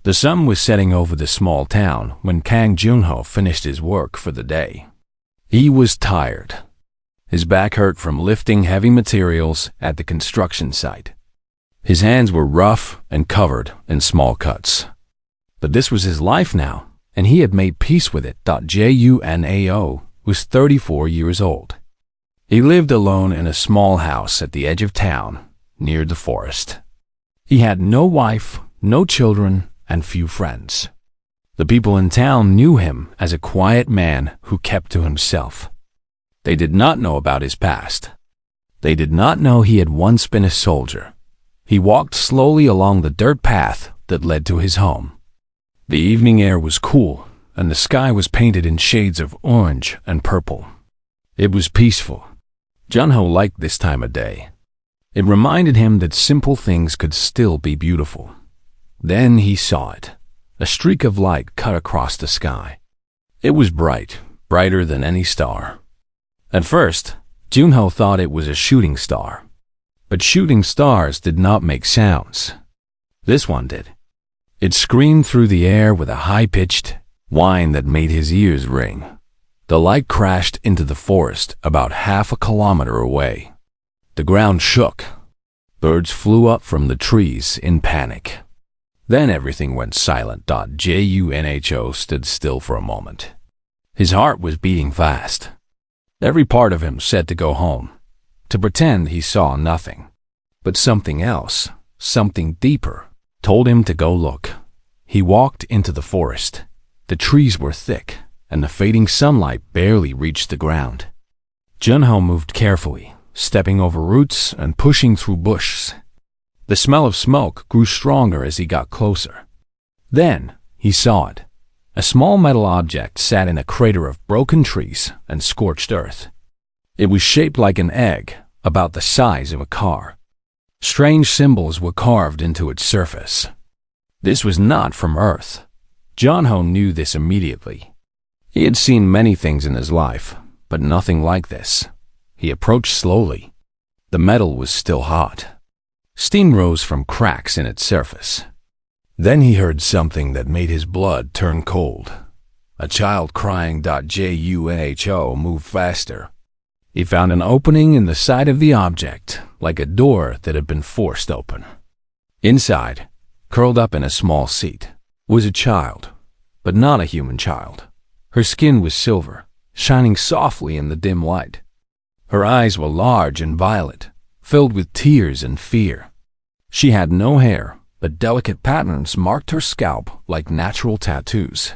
The sun was setting over the small town when Kang Junho finished his work for the day. He was tired. His back hurt from lifting heavy materials at the construction site. His hands were rough and covered in small cuts. But this was his life now, and he had made peace with it. Junho was 34 years old. He lived alone in a small house at the edge of town, near the forest. He had no wife, no children, and few friends. The people in town knew him as a quiet man who kept to himself. They did not know about his past. They did not know he had once been a soldier. He walked slowly along the dirt path that led to his home. The evening air was cool, and the sky was painted in shades of orange and purple. It was peaceful. Junho liked this time of day. It reminded him that simple things could still be beautiful. Then he saw it. A streak of light cut across the sky. It was bright, brighter than any star. At first, Junho thought it was a shooting star. But shooting stars did not make sounds. This one did. It screamed through the air with a high-pitched whine that made his ears ring. The light crashed into the forest about half a kilometer away. The ground shook. Birds flew up from the trees in panic. Then everything went silent. Junho stood still for a moment. His heart was beating fast. Every part of him said to go home, to pretend he saw nothing. But something else, something deeper, told him to go look. He walked into the forest. The trees were thick, and the fading sunlight barely reached the ground. Junho moved carefully, stepping over roots and pushing through bushes. The smell of smoke grew stronger as he got closer. Then he saw it. A small metal object sat in a crater of broken trees and scorched earth. It was shaped like an egg, about the size of a car. Strange symbols were carved into its surface. This was not from Earth. Junho knew this immediately. He had seen many things in his life, but nothing like this. He approached slowly. The metal was still hot. Steam rose from cracks in its surface. Then he heard something that made his blood turn cold. A child crying. Junho moved faster. He found an opening in the side of the object, like a door that had been forced open. Inside, curled up in a small seat, was a child, but not a human child. Her skin was silver, shining softly in the dim light. Her eyes were large and violet, filled with tears and fear. She had no hair, but delicate patterns marked her scalp like natural tattoos.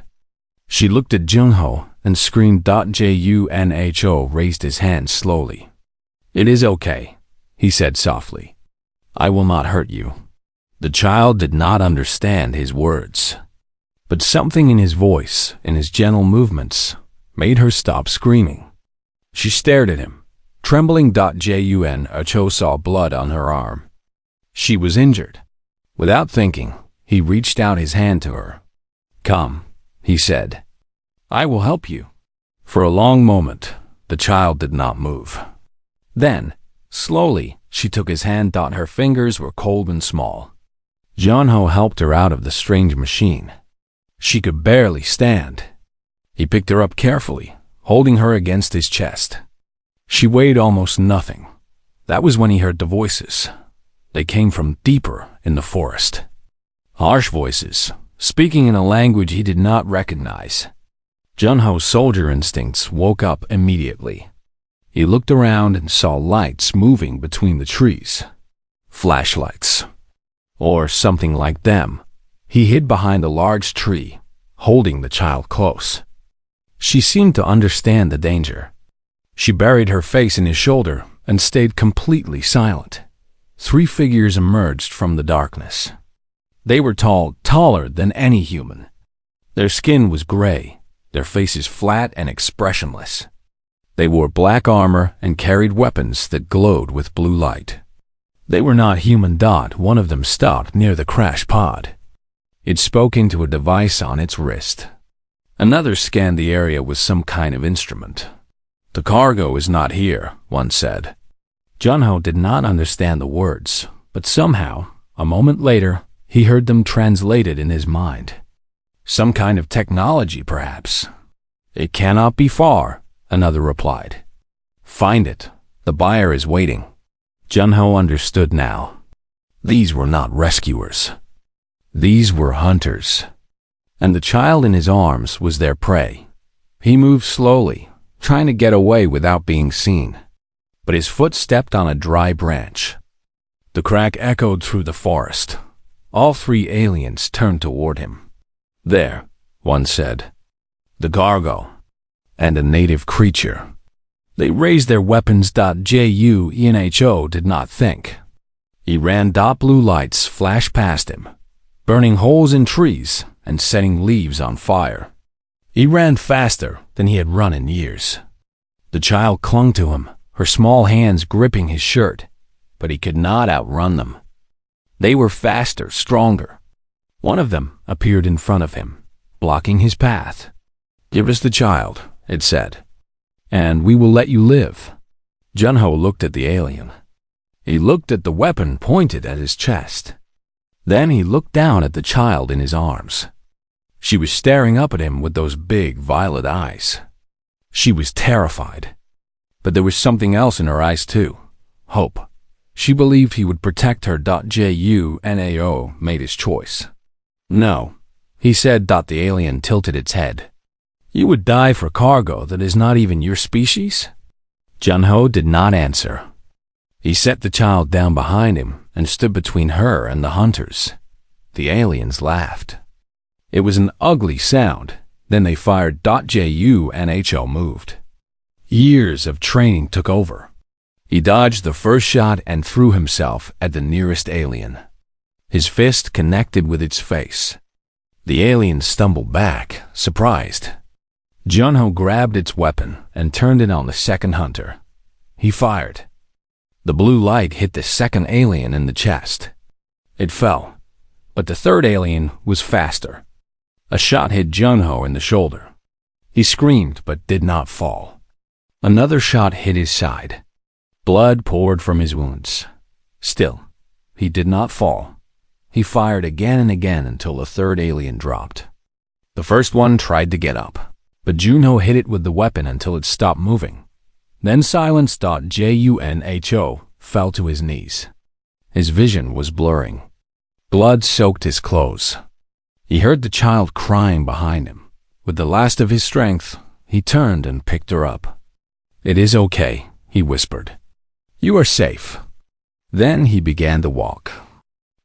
She looked at Junho and screamed. Junho raised his hand slowly. "It is okay," he said softly. "I will not hurt you." The child did not understand his words, but something in his voice, in his gentle movements, made her stop screaming. She stared at him, trembling. Junho saw blood on her arm. She was injured. Without thinking, he reached out his hand to her. "Come," he said. "I will help you." For a long moment, the child did not move. Then, slowly, she took his hand. Her fingers were cold and small. Junho helped her out of the strange machine. She could barely stand. He picked her up carefully, holding her against his chest. She weighed almost nothing. That was when he heard the voices. They came from deeper in the forest. Harsh voices, speaking in a language he did not recognize. Junho's soldier instincts woke up immediately. He looked around and saw lights moving between the trees. Flashlights. Or something like them. He hid behind a large tree, holding the child close. She seemed to understand the danger. She buried her face in his shoulder and stayed completely silent. 3 figures emerged from the darkness. They were tall, taller than any human. Their skin was gray, their faces flat and expressionless. They wore black armor and carried weapons that glowed with blue light. They were not human. One of them stopped near the crash pod. It spoke into a device on its wrist. Another scanned the area with some kind of instrument. "The cargo is not here," one said. Junho did not understand the words, but somehow, a moment later, He heard them translated in his mind. Some kind of technology, perhaps. It cannot be far, another replied. Find it. The buyer is waiting. Junho understood now. These were not rescuers. These were hunters. And the child in his arms was their prey. He moved slowly, trying to get away without being seen. But his foot stepped on a dry branch. The crack echoed through the forest. All three aliens turned toward him. There, one said. The Gargo. And a native creature. They raised their weapons. Junho did not think. He ran. Blue lights flashed past him, burning holes in trees and setting leaves on fire. He ran faster than he had run in years. The child clung to him, her small hands gripping his shirt, but he could not outrun them. They were faster, stronger. One of them appeared in front of him, blocking his path. Give us the child, it said, and we will let you live. Junho looked at the alien. He looked at the weapon pointed at his chest. Then he looked down at the child in his arms. She was staring up at him with those big violet eyes. She was terrified. But there was something else in her eyes too. Hope. She believed he would protect her. Junho made his choice. No, he said. The alien tilted its head. You would die for cargo that is not even your species? Junho did not answer. He set the child down behind him and stood between her and the hunters. The aliens laughed. It was an ugly sound. Then they fired. Junho moved. Years of training took over. He dodged the first shot and threw himself at the nearest alien. His fist connected with its face. The alien stumbled back, surprised. Junho grabbed its weapon and turned it on the second hunter. He fired. The blue light hit the second alien in the chest. It fell, but the third alien was faster. A shot hit Junho in the shoulder. He screamed but did not fall. Another shot hit his side. Blood poured from his wounds. Still, he did not fall. He fired again and again until the third alien dropped. The first one tried to get up, but Junho hit it with the weapon until it stopped moving. Then silence. Junho fell to his knees. His vision was blurring. Blood soaked his clothes. He heard the child crying behind him. With the last of his strength, he turned and picked her up. It is okay, he whispered. You are safe. Then he began to walk.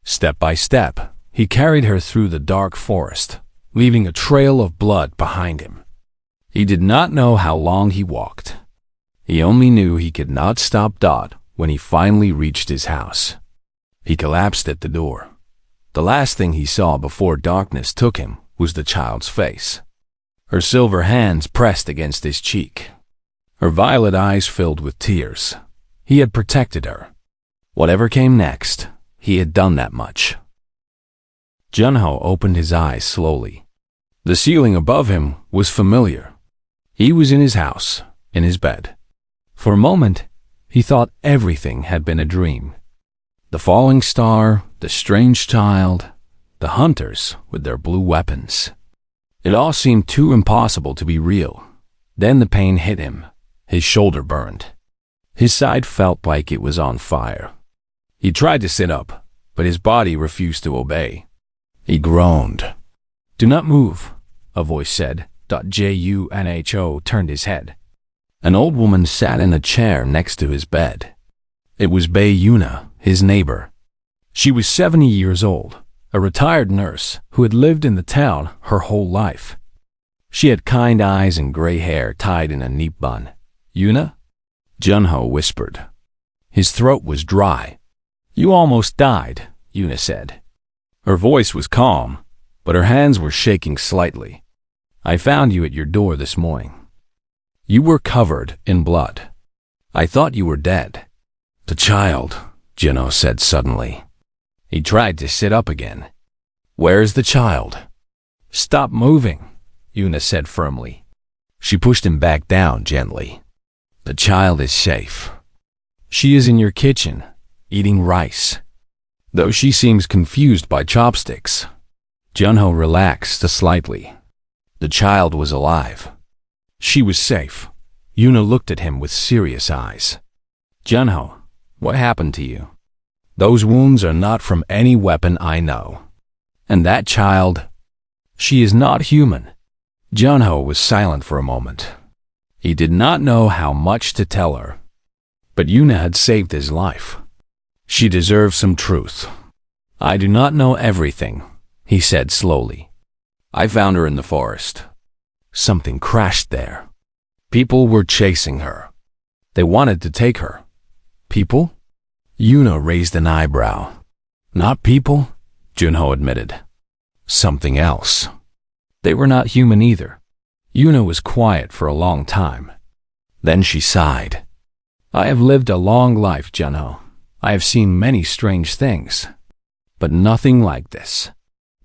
Step by step, he carried her through the dark forest, leaving a trail of blood behind him. He did not know how long he walked. He only knew he could not stop when he finally reached his house. He collapsed at the door. The last thing he saw before darkness took him was the child's face. Her silver hands pressed against his cheek. Her violet eyes filled with tears. He had protected her. Whatever came next, he had done that much. Junho opened his eyes slowly. The ceiling above him was familiar. He was in his house, in his bed. For a moment, he thought everything had been a dream. The falling star, the strange child, the hunters with their blue weapons. It all seemed too impossible to be real. Then the pain hit him. His shoulder burned. His side felt like it was on fire. He tried to sit up, but his body refused to obey. He groaned. Do not move, a voice said. Junho turned his head. An old woman sat in a chair next to his bed. It was Bei Yuna, his neighbor. She was 70 years old, a retired nurse who had lived in the town her whole life. She had kind eyes and gray hair tied in a neat bun. Yuna? Junho whispered. His throat was dry. You almost died, Yuna said. Her voice was calm, but her hands were shaking slightly. I found you at your door this morning. You were covered in blood. I thought you were dead. The child, Junho said suddenly. He tried to sit up again. Where's the child? Stop moving, Yuna said firmly. She pushed him back down gently. The child is safe. She is in your kitchen, eating rice. though she seems confused by chopsticks. Junho relaxed slightly. The child was alive. She was safe. Yuna looked at him with serious eyes. Junho, what happened to you? Those wounds are not from any weapon I know. And that child, she is not human. Junho was silent for a moment. He did not know how much to tell her. But Yuna had saved his life. She deserves some truth. I do not know everything, he said slowly. I found her in the forest. Something crashed there. People were chasing her. They wanted to take her. People? Yuna raised an eyebrow. Not people, Junho admitted. Something else. They were not human either. Yuna was quiet for a long time. Then she sighed. I have lived a long life, Junho. I have seen many strange things, but nothing like this.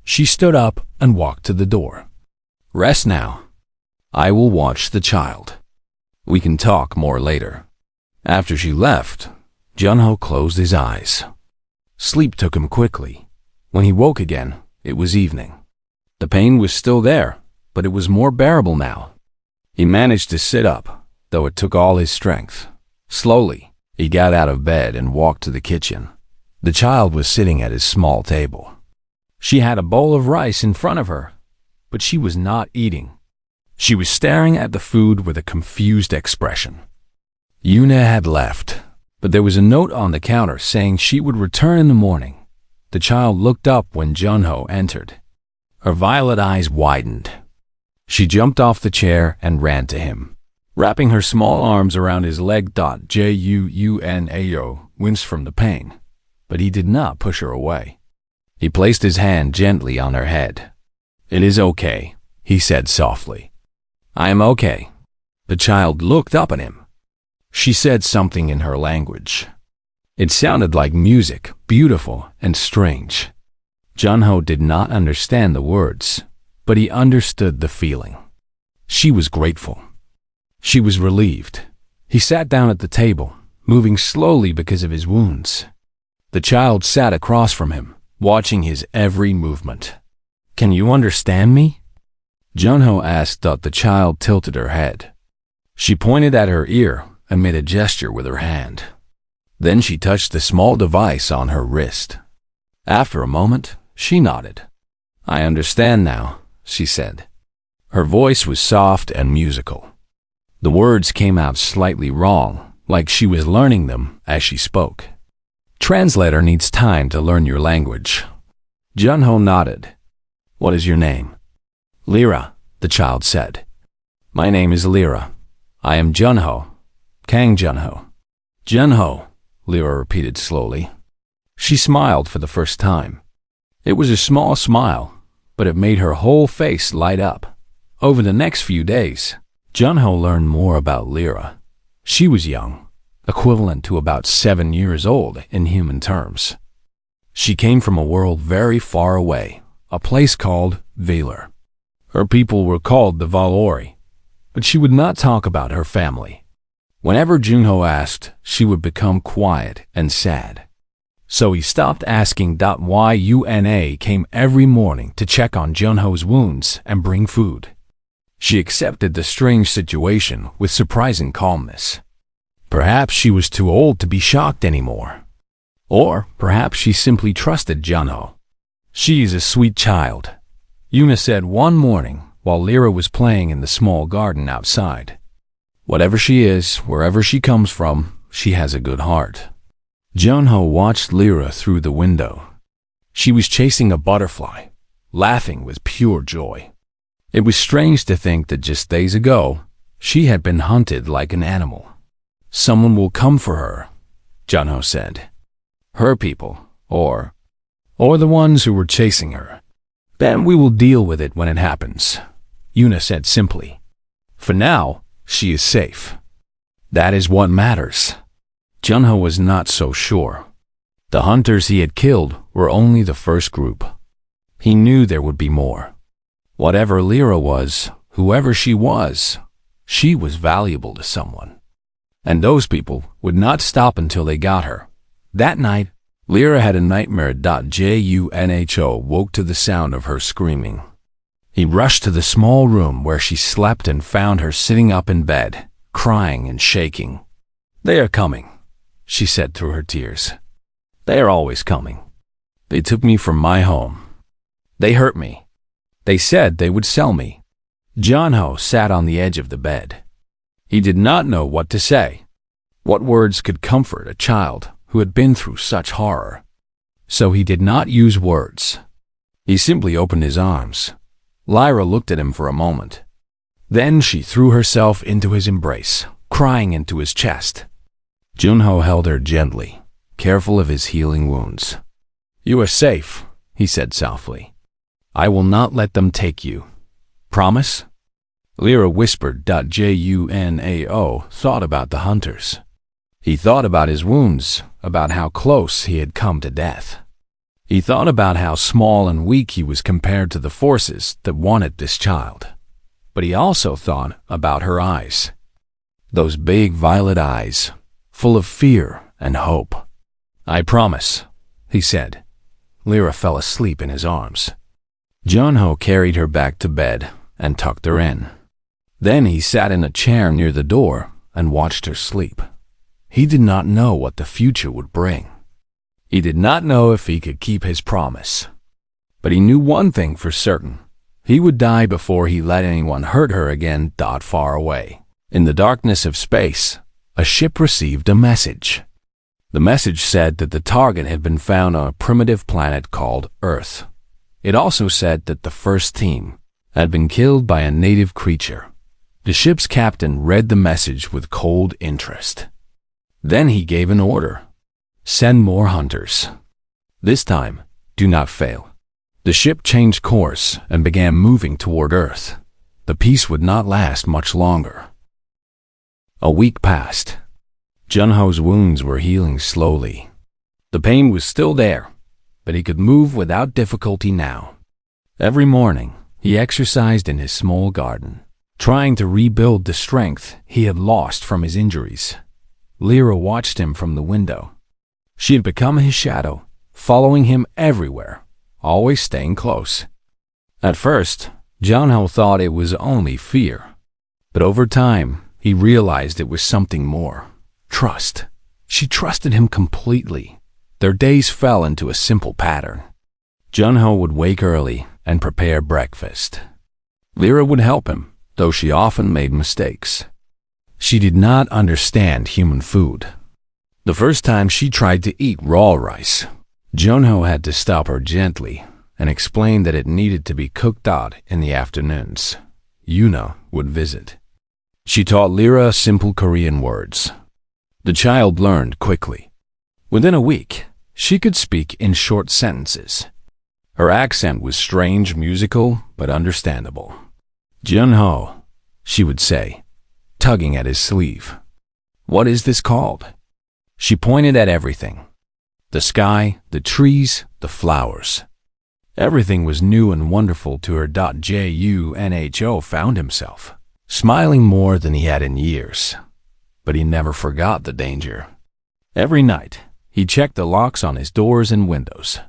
She stood up and walked to the door. Rest now. I will watch the child. We can talk more later. After she left, Junho closed his eyes. Sleep took him quickly. When he woke again, it was evening. The pain was still there, but it was more bearable now. He managed to sit up, though it took all his strength. Slowly, he got out of bed and walked to the kitchen. The child was sitting at his small table. She had a bowl of rice in front of her, but she was not eating. She was staring at the food with a confused expression. Yuna had left, but there was a note on the counter saying she would return in the morning. The child looked up when Junho entered. Her violet eyes widened. She jumped off the chair and ran to him. Wrapping her small arms around his leg. Junao winced from the pain, but he did not push her away. He placed his hand gently on her head. It is okay, he said softly. I am okay. The child looked up at him. She said something in her language. It sounded like music, beautiful and strange. Junho did not understand the words, but he understood the feeling. She was grateful. She was relieved. He sat down at the table, moving slowly because of his wounds. The child sat across from him, watching his every movement. Can you understand me? Junho asked. The child tilted her head. She pointed at her ear and made a gesture with her hand. Then she touched the small device on her wrist. After a moment, she nodded. I understand now, she said. Her voice was soft and musical. The words came out slightly wrong, like she was learning them as she spoke. Translator needs time to learn your language. Junho nodded. What is your name? Lyra, the child said. My name is Lyra. I am Junho. Kang Junho. Junho, Lyra repeated slowly. She smiled for the first time. It was a small smile, but it made her whole face light up. Over the next few days, Junho learned more about Lyra. She was young, equivalent to about 7 years old in human terms. She came from a world very far away, a place called Valor. Her people were called the Valori, but she would not talk about her family. Whenever Junho asked, she would become quiet and sad. So he stopped asking. Yuna came every morning to check on Junho's wounds and bring food. She accepted the strange situation with surprising calmness. Perhaps she was too old to be shocked anymore. Or perhaps she simply trusted Junho. She is a sweet child, Yuna said one morning while Lyra was playing in the small garden outside. Whatever she is, wherever she comes from, she has a good heart. Junho watched Lyra through the window. She was chasing a butterfly, laughing with pure joy. It was strange to think that just days ago, she had been hunted like an animal. Someone will come for her, Junho said. Her people, or the ones who were chasing her. Then we will deal with it when it happens, Yuna said simply. For now, she is safe. That is what matters. Junho was not so sure. The hunters he had killed were only the first group. He knew there would be more. Whatever Lyra was, whoever she was valuable to someone. And those people would not stop until they got her. That night, Lyra had a nightmare. Junho woke to the sound of her screaming. He rushed to the small room where she slept and found her sitting up in bed, crying and shaking. "They are coming," she said through her tears. "They are always coming. They took me from my home. They hurt me. They said they would sell me." Junho sat on the edge of the bed. He did not know what to say. What words could comfort a child who had been through such horror? So he did not use words. He simply opened his arms. Lyra looked at him for a moment. Then she threw herself into his embrace, crying into his chest. Junho held her gently, careful of his healing wounds. "You are safe," he said softly. "I will not let them take you. Promise?" Lyra whispered. Junho thought about the hunters. He thought about his wounds, about how close he had come to death. He thought about how small and weak he was compared to the forces that wanted this child. But he also thought about her eyes. Those big violet eyes, full of fear and hope. "I promise," he said. Lyra fell asleep in his arms. Junho carried her back to bed and tucked her in. Then he sat in a chair near the door and watched her sleep. He did not know what the future would bring. He did not know if he could keep his promise. But he knew one thing for certain. He would die before he let anyone hurt her again. Far away, in the darkness of space, a ship received a message. The message said that the target had been found on a primitive planet called Earth. It also said that the first team had been killed by a native creature. The ship's captain read the message with cold interest. Then he gave an order. "Send more hunters. This time, do not fail." The ship changed course and began moving toward Earth. The peace would not last much longer. A week passed. Junho's wounds were healing slowly. The pain was still there, but he could move without difficulty now. Every morning, he exercised in his small garden, trying to rebuild the strength he had lost from his injuries. Lyra watched him from the window. She had become his shadow, following him everywhere, always staying close. At first, Junho thought it was only fear. But over time, he realized it was something more. Trust. She trusted him completely. Their days fell into a simple pattern. Junho would wake early and prepare breakfast. Lyra would help him, though she often made mistakes. She did not understand human food. The first time she tried to eat raw rice, Junho had to stop her gently and explain that it needed to be cooked out in the afternoons. Yuna would visit. She taught Lyra simple Korean words. The child learned quickly. Within a week, she could speak in short sentences. Her accent was strange, musical, but understandable. "Junho," she would say, tugging at his sleeve. "What is this called?" She pointed at everything. The sky, the trees, the flowers. Everything was new and wonderful to her. Junho found himself smiling more than he had in years. But he never forgot the danger. Every night, he checked the locks on his doors and windows.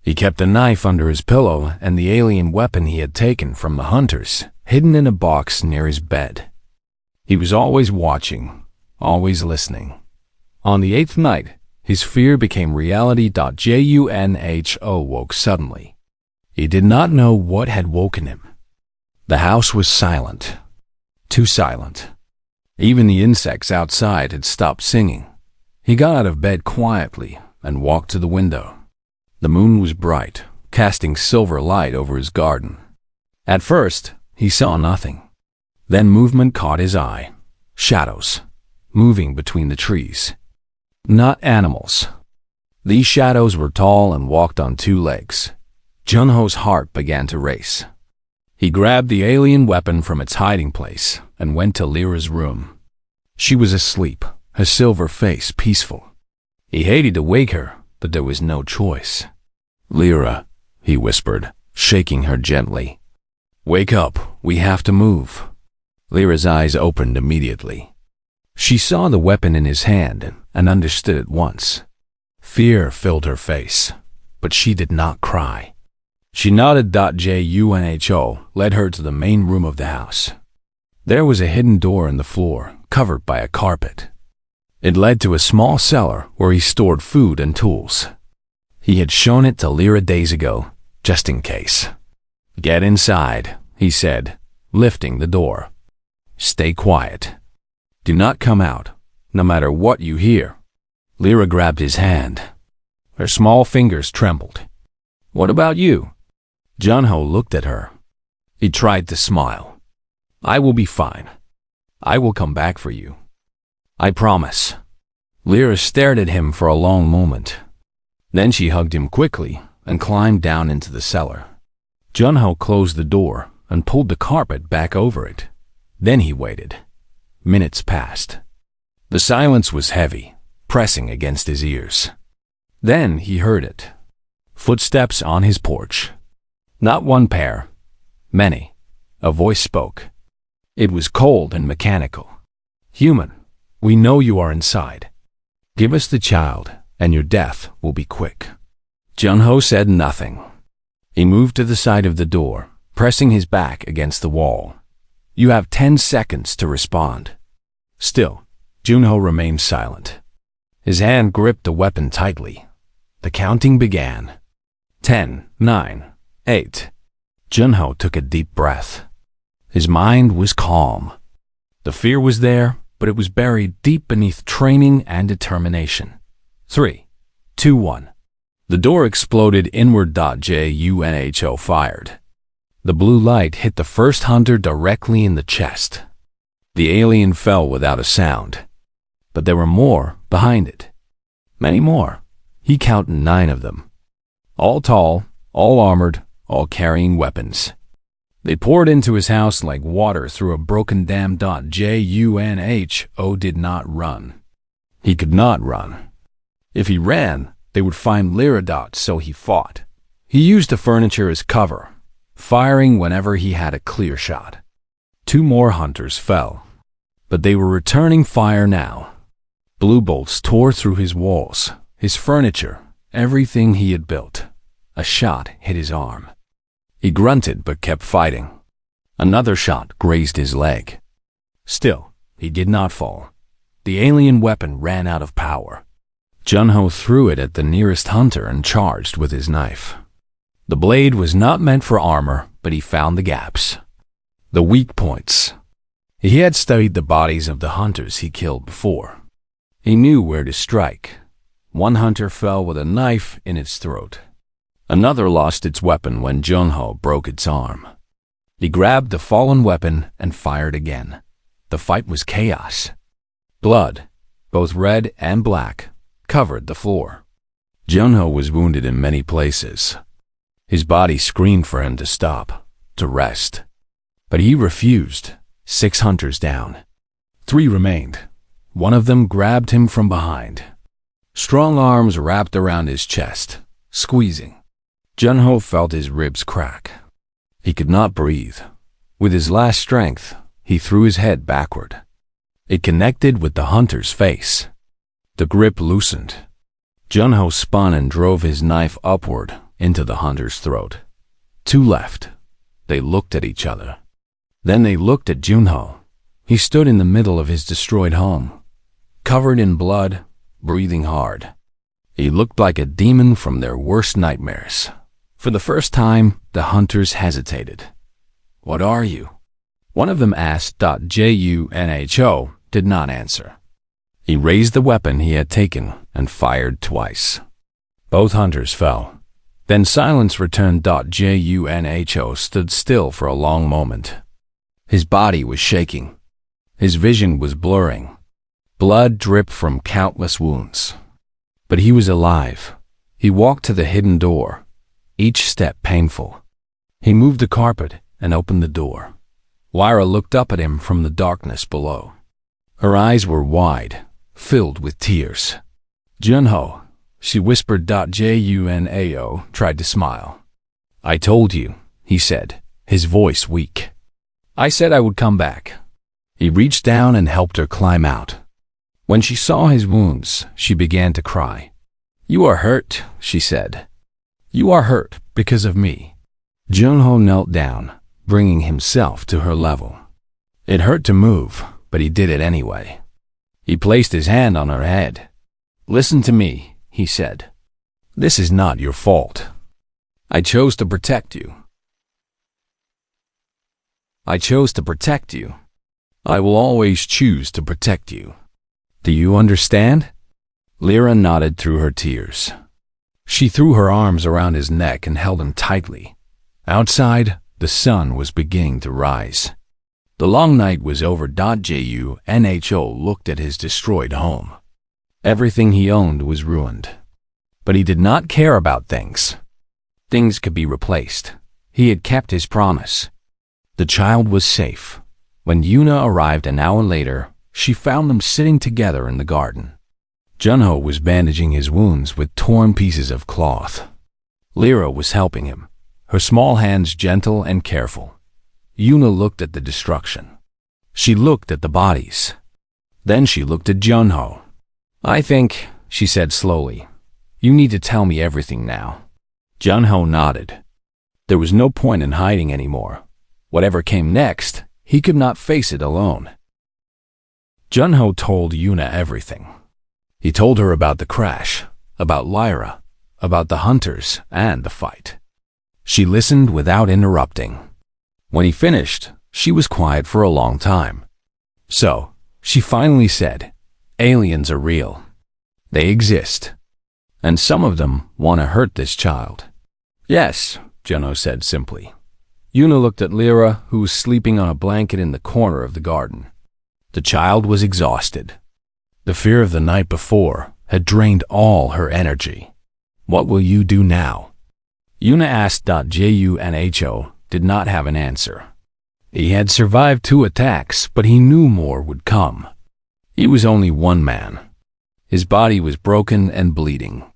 He kept a knife under his pillow and the alien weapon he had taken from the hunters hidden in a box near his bed. He was always watching, always listening. On the 8th night, his fear became reality. Junho woke suddenly. He did not know what had woken him. The house was silent. Too silent. Even the insects outside had stopped singing. He got out of bed quietly and walked to the window. The moon was bright, casting silver light over his garden. At first, he saw nothing. Then movement caught his eye. Shadows, moving between the trees. Not animals. These shadows were tall and walked on 2 legs. Junho's heart began to race. He grabbed the alien weapon from its hiding place and went to Lyra's room. She was asleep, her silver face peaceful. He hated to wake her, but there was no choice. "Lyra," he whispered, shaking her gently. "Wake up, we have to move." Lyra's eyes opened immediately. She saw the weapon in his hand and understood at once. Fear filled her face, but she did not cry. She nodded. Junho led her to the main room of the house. There was a hidden door in the floor, covered by a carpet. It led to a small cellar where he stored food and tools. He had shown it to Lyra days ago, just in case. "Get inside," he said, lifting the door. "Stay quiet. Do not come out, no matter what you hear." Lyra grabbed his hand. Her small fingers trembled. "What about you?" Junho looked at her. He tried to smile. "I will be fine. I will come back for you. I promise." Lyra stared at him for a long moment. Then she hugged him quickly and climbed down into the cellar. Junho closed the door and pulled the carpet back over it. Then he waited. Minutes passed. The silence was heavy, pressing against his ears. Then he heard it. Footsteps on his porch. Not one pair. Many. A voice spoke. It was cold and mechanical. "Human, we know you are inside. Give us the child, and your death will be quick." Junho said nothing. He moved to the side of the door, pressing his back against the wall. "You have 10 seconds to respond." Still, Junho remained silent. His hand gripped the weapon tightly. The counting began. 10, 9, 8. Junho took a deep breath. His mind was calm. The fear was there, but it was buried deep beneath training and determination. 3, 2, 1. The door exploded inward. Junho fired. The blue light hit the first hunter directly in the chest. The alien fell without a sound. But there were more behind it. Many more. He counted 9 of them. All tall, all armored, all carrying weapons. They poured into his house like water through a broken dam. Junho did not run. He could not run. If he ran, they would find Lyra. So he fought. He used the furniture as cover, firing whenever he had a clear shot. 2 more hunters fell, but they were returning fire now. Blue bolts tore through his walls, his furniture, everything he had built. A shot hit his arm. He grunted but kept fighting. Another shot grazed his leg. Still, he did not fall. The alien weapon ran out of power. Junho threw it at the nearest hunter and charged with his knife. The blade was not meant for armor, but he found the gaps. The weak points. He had studied the bodies of the hunters he killed before. He knew where to strike. One hunter fell with a knife in its throat. Another lost its weapon when Junho broke its arm. He grabbed the fallen weapon and fired again. The fight was chaos. Blood, both red and black, covered the floor. Junho was wounded in many places. His body screamed for him to stop, to rest. But he refused. 6 hunters down. 3 remained. One of them grabbed him from behind. Strong arms wrapped around his chest, squeezing. Junho felt his ribs crack. He could not breathe. With his last strength, he threw his head backward. It connected with the hunter's face. The grip loosened. Junho spun and drove his knife upward into the hunter's throat. 2 left. They looked at each other. Then they looked at Junho. He stood in the middle of his destroyed home, covered in blood, breathing hard. He looked like a demon from their worst nightmares. For the first time, the hunters hesitated. "What are you?" one of them asked. Junho did not answer. He raised the weapon he had taken and fired twice. Both hunters fell. Then silence returned. Junho stood still for a long moment. His body was shaking. His vision was blurring. Blood dripped from countless wounds. But he was alive. He walked to the hidden door, each step painful. He moved the carpet and opened the door. Lyra looked up at him from the darkness below. Her eyes were wide, filled with tears. "Junho," she whispered. Junho tried to smile. "I told you," he said, his voice weak. "I said I would come back." He reached down and helped her climb out. When she saw his wounds, she began to cry. You are hurt, she said. You are hurt because of me. Junho knelt down, bringing himself to her level. It hurt to move, but he did it anyway. He placed his hand on her head. Listen to me, he said. This is not your fault. I chose to protect you. I chose to protect you. I will always choose to protect you. Do you understand? Lyra nodded through her tears. She threw her arms around his neck and held him tightly. Outside, the sun was beginning to rise. The long night was over. Junho looked at his destroyed home. Everything he owned was ruined. But he did not care about things. Things could be replaced. He had kept his promise. The child was safe. When Yuna arrived an hour later, she found them sitting together in the garden. Junho was bandaging his wounds with torn pieces of cloth. Lyra was helping him, her small hands gentle and careful. Yuna looked at the destruction. She looked at the bodies. Then she looked at Junho. I think, she said slowly, you need to tell me everything now. Junho nodded. There was no point in hiding anymore. Whatever came next, he could not face it alone. Junho told Yuna everything. He told her about the crash, about Lyra, about the hunters and the fight. She listened without interrupting. When he finished, she was quiet for a long time. So, she finally said, aliens are real. They exist. And some of them want to hurt this child. Yes, Junho said simply. Yuna looked at Lyra, who was sleeping on a blanket in the corner of the garden. The child was exhausted. The fear of the night before had drained all her energy. What will you do now? Yuna asked. Junho did not have an answer. He had survived 2 attacks, but he knew more would come. He was only one man. His body was broken and bleeding.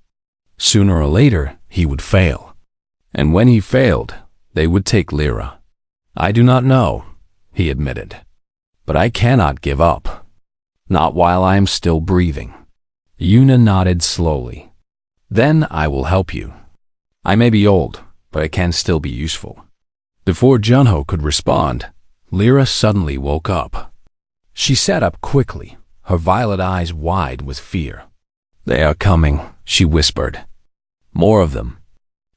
Sooner or later, he would fail. And when he failed, they would take Lyra. I do not know, he admitted. But I cannot give up. Not while I am still breathing. Yuna nodded slowly. Then I will help you. I may be old, but I can still be useful. Before Junho could respond, Lyra suddenly woke up. She sat up quickly, her violet eyes wide with fear. They are coming, she whispered. More of them.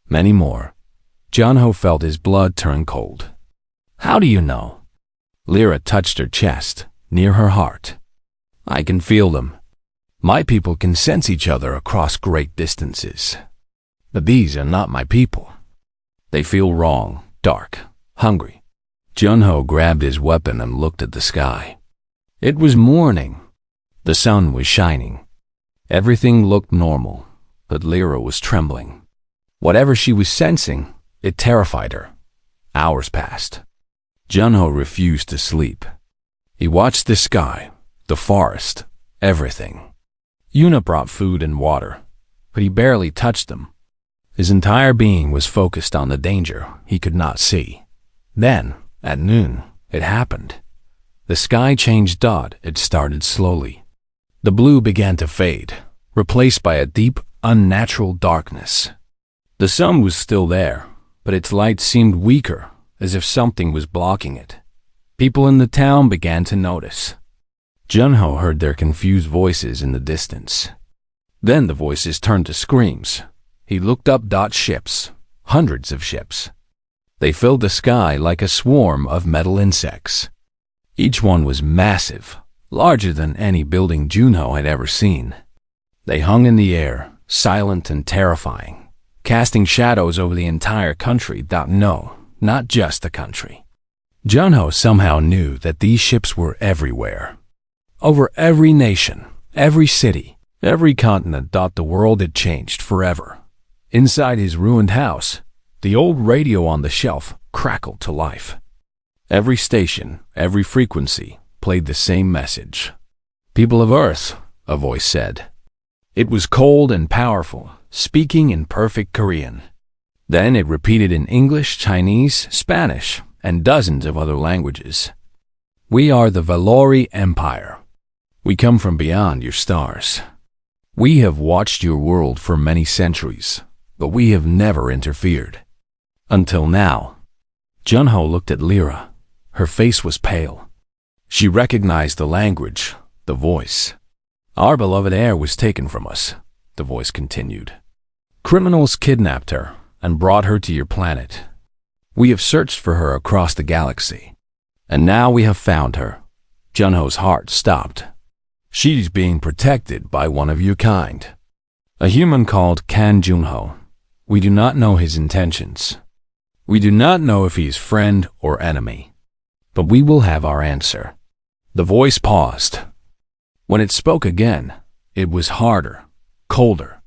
Many more. Junho felt his blood turn cold. How do you know? Lyra touched her chest, near her heart. I can feel them. My people can sense each other across great distances. But these are not my people. They feel wrong, dark, hungry. Junho grabbed his weapon and looked at the sky. It was morning. The sun was shining. Everything looked normal, but Lyra was trembling. Whatever she was sensing, it terrified her. Hours passed. Junho refused to sleep. He watched the sky, the forest, everything. Yuna brought food and water, but he barely touched them. His entire being was focused on the danger he could not see. Then, at noon, it happened. The sky changed. It started slowly. The blue began to fade, replaced by a deep, unnatural darkness. The sun was still there, but its light seemed weaker, as if something was blocking it. People in the town began to notice. Junho heard their confused voices in the distance. Then the voices turned to screams. He looked up. Ships, hundreds of ships. They filled the sky like a swarm of metal insects. Each one was massive, larger than any building Junho had ever seen. They hung in the air, silent and terrifying, casting shadows over the entire country. No, not just the country. Junho somehow knew that these ships were everywhere. Over every nation, every city, every continent. The world had changed forever. Inside his ruined house, the old radio on the shelf crackled to life. Every station, every frequency played the same message. People of Earth, a voice said. It was cold and powerful, speaking in perfect Korean. Then it repeated in English, Chinese, Spanish, and dozens of other languages. We are the Valori Empire. We come from beyond your stars. We have watched your world for many centuries, but we have never interfered. Until now. Junho looked at Lyra. Her face was pale. She recognized the language, the voice. Our beloved heir was taken from us, the voice continued. Criminals kidnapped her and brought her to your planet. We have searched for her across the galaxy, and now we have found her. Junho's heart stopped. She's being protected by one of your kind. A human called Kang Junho. We do not know his intentions. We do not know if he is friend or enemy. But we will have our answer. The voice paused. When it spoke again, it was harder, colder.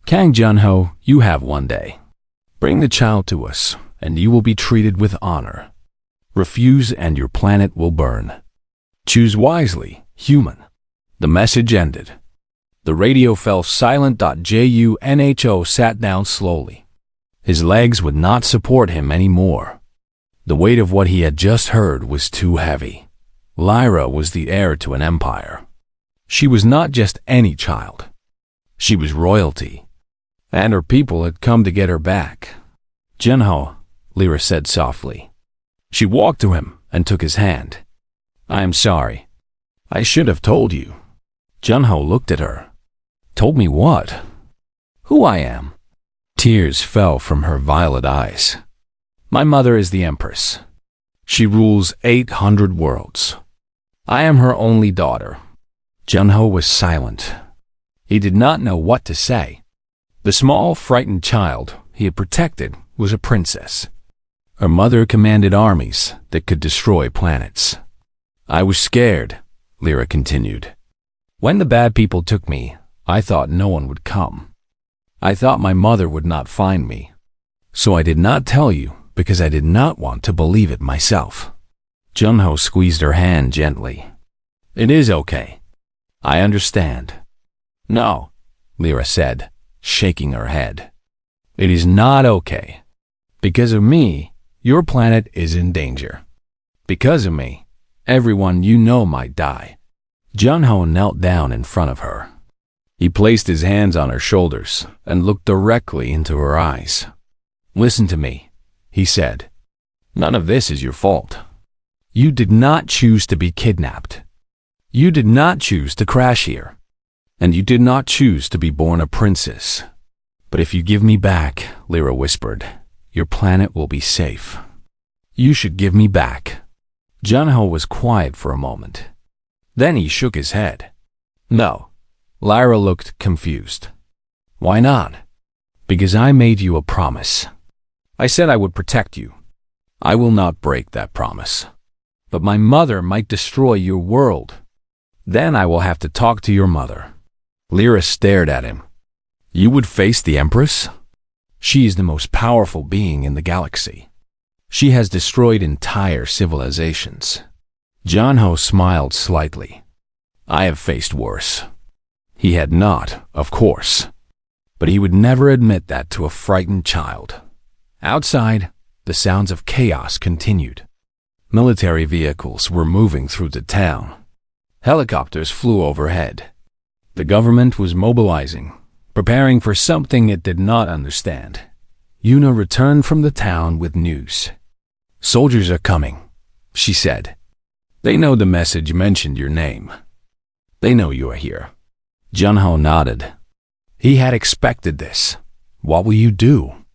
Kang Junho, you have one day. Bring the child to us, and you will be treated with honor. Refuse and your planet will burn. Choose wisely, human. The message ended. The radio fell silent. Junho sat down slowly. His legs would not support him anymore. The weight of what he had just heard was too heavy. Lyra was the heir to an empire. She was not just any child. She was royalty. And her people had come to get her back. Junho, Lyra said softly. She walked to him and took his hand. I am sorry. I should have told you. Junho looked at her. Told me what? Who I am? Tears fell from her violet eyes. My mother is the Empress. She rules 800 worlds. I am her only daughter. Junho was silent. He did not know what to say. The small, frightened child he had protected was a princess. Her mother commanded armies that could destroy planets. I was scared, Lyra continued. When the bad people took me, I thought no one would come. I thought my mother would not find me. So I did not tell you because I did not want to believe it myself. Junho squeezed her hand gently. It is okay. I understand. No, Lyra said, shaking her head. It is not okay. Because of me, your planet is in danger. Because of me, everyone you know might die. Junho knelt down in front of her. He placed his hands on her shoulders and looked directly into her eyes. Listen to me, he said. None of this is your fault. You did not choose to be kidnapped. You did not choose to crash here. And you did not choose to be born a princess. But if you give me back, Lyra whispered, your planet will be safe. You should give me back. Junho was quiet for a moment. Then he shook his head. No. Lyra looked confused. Why not? Because I made you a promise. I said I would protect you. I will not break that promise. But my mother might destroy your world. Then I will have to talk to your mother. Lyra stared at him. You would face the Empress? She is the most powerful being in the galaxy. She has destroyed entire civilizations. Junho smiled slightly. I have faced worse. He had not, of course. But he would never admit that to a frightened child. Outside, the sounds of chaos continued. Military vehicles were moving through the town. Helicopters flew overhead. The government was mobilizing, preparing for something it did not understand. Yuna returned from the town with news. Soldiers are coming, she said. They know the message mentioned your name. They know you are here. Junho nodded. He had expected this. What will you do?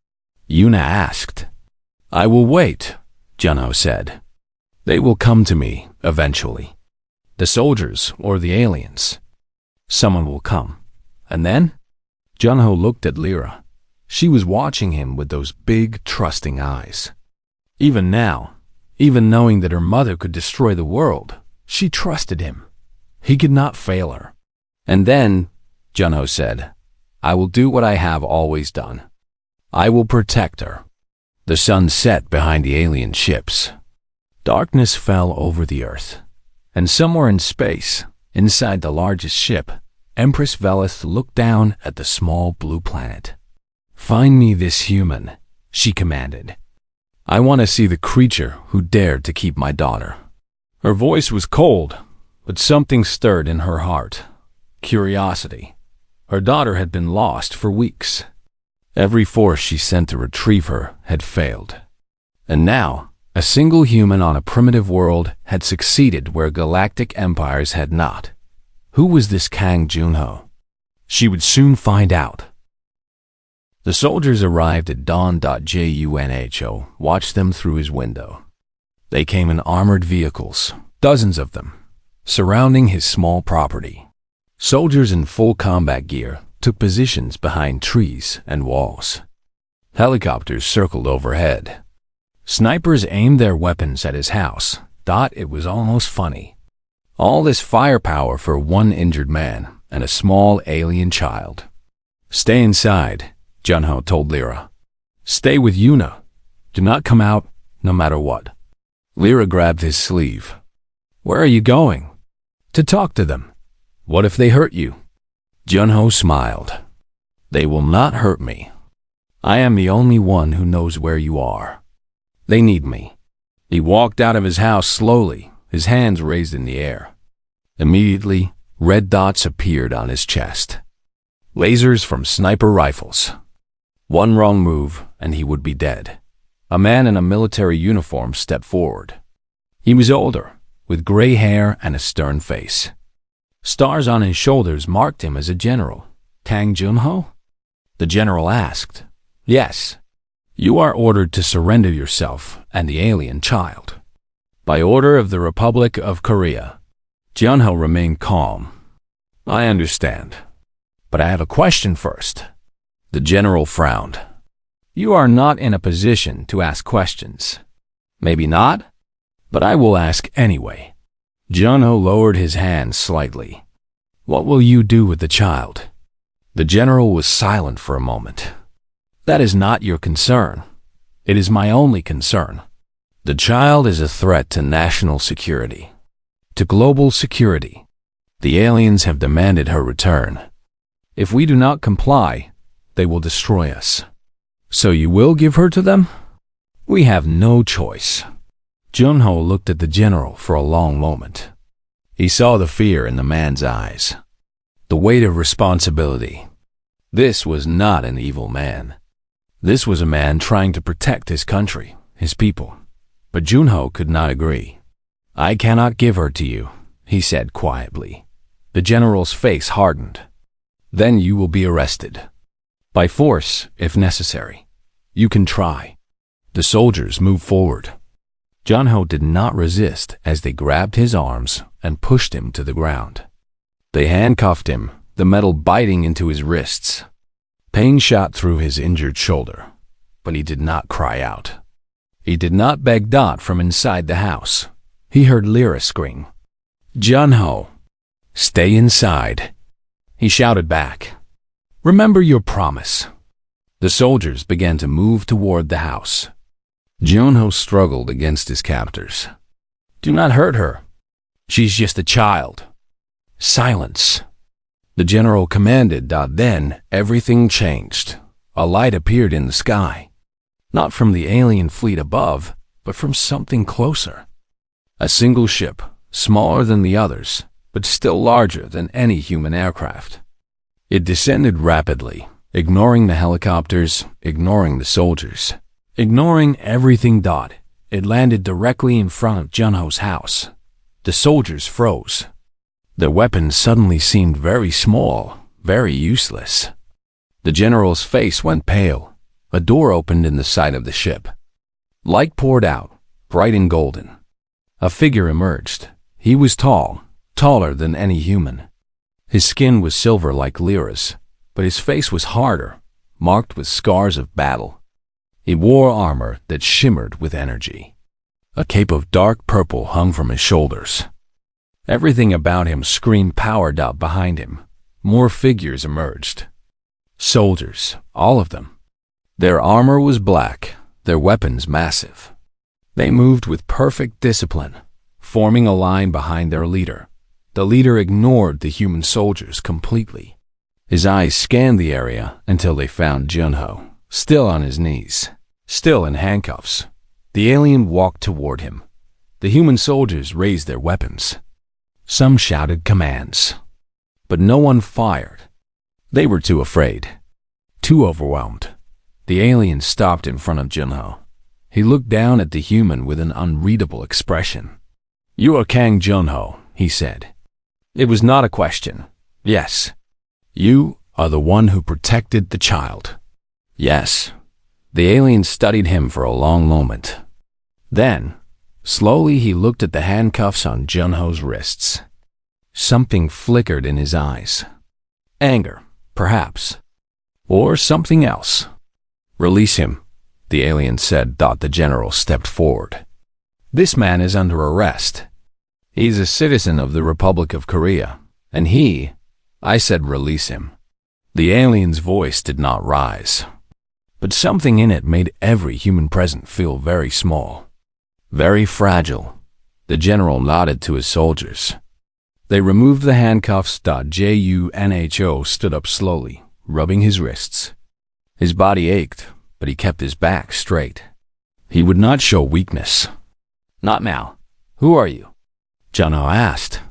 Yuna asked. I will wait, Junho said. They will come to me, eventually. The soldiers or the aliens. Someone will come. And then? Junho looked at Lyra. She was watching him with those big, trusting eyes. Even now, even knowing that her mother could destroy the world, she trusted him. He could not fail her. And then, Junho said, I will do what I have always done. I will protect her. The sun set behind the alien ships. Darkness fell over the earth. And somewhere in space, inside the largest ship, Empress Velith looked down at the small blue planet. Find me this human, she commanded. I want to see the creature who dared to keep my daughter. Her voice was cold, but something stirred in her heart. Curiosity. Her daughter had been lost for weeks. Every force she sent to retrieve her had failed. And now, a single human on a primitive world had succeeded where galactic empires had not. Who was this Kang Junho? She would soon find out. The soldiers arrived at dawn. Junho watched them through his window. They came in armored vehicles, dozens of them, surrounding his small property. Soldiers in full combat gear took positions behind trees and walls. Helicopters circled overhead. Snipers aimed their weapons at his house. It was almost funny. All this firepower for one injured man and a small alien child. Stay inside, Junho told Lyra. Stay with Yuna. Do not come out, no matter what. Lyra grabbed his sleeve. Where are you going? To talk to them. What if they hurt you? Junho smiled. They will not hurt me. I am the only one who knows where you are. They need me. He walked out of his house slowly, his hands raised in the air. Immediately, red dots appeared on his chest. Lasers from sniper rifles. One wrong move, and he would be dead. A man in a military uniform stepped forward. He was older, with gray hair and a stern face. Stars on his shoulders marked him as a general. Kang Junho? The general asked. Yes. You are ordered to surrender yourself and the alien child. By order of the Republic of Korea. Junho remained calm. I understand. But I have a question first. The general frowned. You are not in a position to ask questions. Maybe not, but I will ask anyway. Junho lowered his hand slightly. What will you do with the child? The general was silent for a moment. That is not your concern. It is my only concern. The child is a threat to national security, to global security. The aliens have demanded her return. If we do not comply, they will destroy us. So you will give her to them? We have no choice. Junho looked at the general for a long moment. He saw the fear in the man's eyes, the weight of responsibility. This was not an evil man. This was a man trying to protect his country, his people. But Junho could not agree. I cannot give her to you, he said quietly. The general's face hardened. Then you will be arrested. By force, if necessary. You can try. The soldiers moved forward. Junho did not resist as they grabbed his arms and pushed him to the ground. They handcuffed him, the metal biting into his wrists. Pain shot through his injured shoulder, but he did not cry out. He did not beg Dot from inside the house. He heard Lyra scream. Junho, stay inside. He shouted back. Remember your promise. The soldiers began to move toward the house. Junho struggled against his captors. Do not hurt her. She's just a child. Silence. The general commanded. Then everything changed. A light appeared in the sky. Not from the alien fleet above, but from something closer. A single ship, smaller than the others, but still larger than any human aircraft. It descended rapidly, ignoring the helicopters, ignoring the soldiers, ignoring everything. It landed directly in front of Junho's house. The soldiers froze. Their weapons suddenly seemed very small, very useless. The general's face went pale. A door opened in the side of the ship. Light poured out, bright and golden. A figure emerged. He was tall, taller than any human. His skin was silver like Lyra's, but his face was harder, marked with scars of battle. He wore armor that shimmered with energy. A cape of dark purple hung from his shoulders. Everything about him screamed power. Behind him, more figures emerged. Soldiers, all of them. Their armor was black, their weapons massive. They moved with perfect discipline, forming a line behind their leader. The leader ignored the human soldiers completely. His eyes scanned the area until they found Junho, still on his knees, still in handcuffs. The alien walked toward him. The human soldiers raised their weapons. Some shouted commands, but no one fired. They were too afraid, too overwhelmed. The alien stopped in front of Junho. He looked down at the human with an unreadable expression. "You are Kang Junho," he said. It was not a question. Yes. "You are the one who protected the child." Yes. The alien studied him for a long moment. Then, slowly he looked at the handcuffs on Junho's wrists. Something flickered in his eyes. Anger, perhaps. Or something else. "Release him," the alien said. The general stepped forward. "This man is under arrest. He's a citizen of the Republic of Korea, and I said release him." The alien's voice did not rise, but something in it made every human present feel very small, very fragile. The general nodded to his soldiers. They removed the handcuffs. Junho stood up slowly, rubbing his wrists. His body ached, but he kept his back straight. He would not show weakness. "Not now. Who are you?" Junho asked.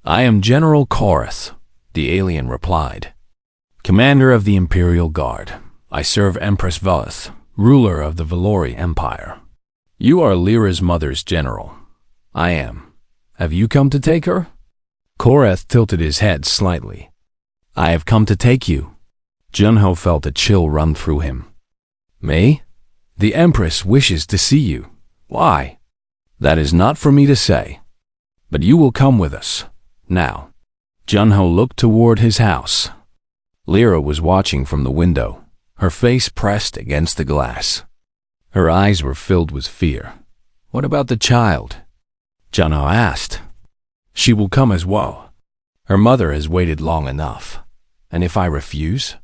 "I am General Korath," the alien replied. "Commander of the Imperial Guard. I serve Empress Velith, ruler of the Valori Empire. You are Lyra's mother's general." "I am. Have you come to take her?" Korath tilted his head slightly. "I have come to take you." Junho felt a chill run through him. "Me? The Empress wishes to see you. Why?" "That is not for me to say. But you will come with us. Now." Junho looked toward his house. Lyra was watching from the window, her face pressed against the glass. Her eyes were filled with fear. "What about the child?" Junho asked. "She will come as well. Her mother has waited long enough. And if I refuse?"